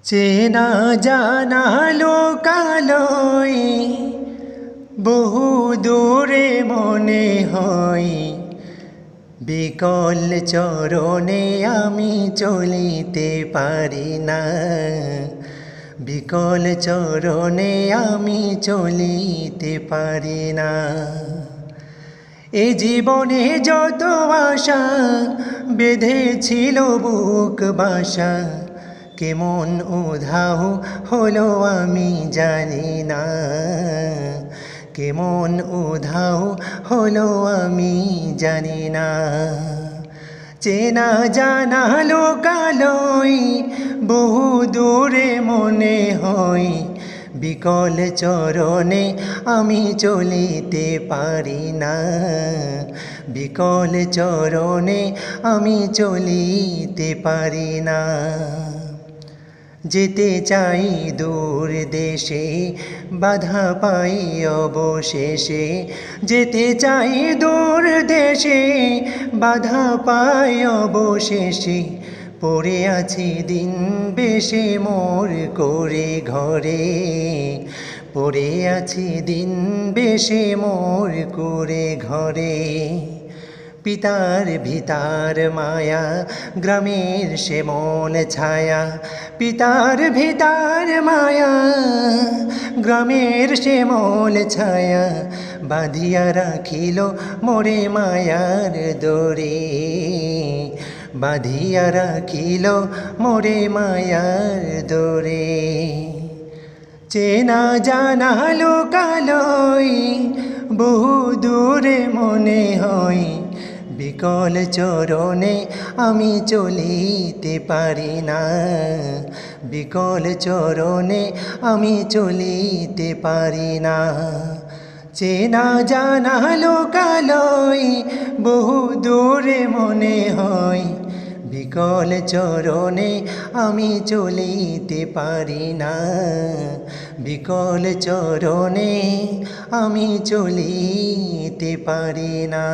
চেনা জানা লোকালয় বহু দূরে মনে হয়, বিকল চরণে আমি চলিতে পারি না। বিকল চরণে আমি চলিতে পারি না। এ জীবনে যত আশা বেঁধেছিল বুক বাসা, কেমন উধাও হলো আমি জানি না। কেমন উধাও হলো আমি জানি না। চেনা জানা লোকালয় বহু দূরে মনে হয়, বিকল চরণে আমি চলিতে পারি না। বিকল চরণে আমি চলিতে পারি না। যেতে চাই দূর দেশে বাধা পাই অবশেষে। যেতে চাই দূর দেশে বাধা পাই অবশেষে। পড়ে আছি দিন বেশে মোর করে ঘরে। পড়ে আছি দিন বেশে মোর করে ঘরে। পিতার ভিতার মায়া গ্রামের শ্যামল ছায়া। পিতার ভিতার মায়া গ্রামের শ্যামল ছায়া, বাঁধিয়া রাখিল মোরে মায়ার দোরে। বাঁধিয়া রাখিল মোরে মায়ার দোরে। চেনা জানা লোকালয় বহু দূরে মনে হয়, বিকল চরণে আমি চলিতে পারি না। বিকল চরণে আমি চলিতে পারি না। চেনা জানা লোকালয় বহু দূরে মনে হয়, বিকল চরণে আমি চলিতে পারি না। বিকল চরণে আমি চলিতে পারি না।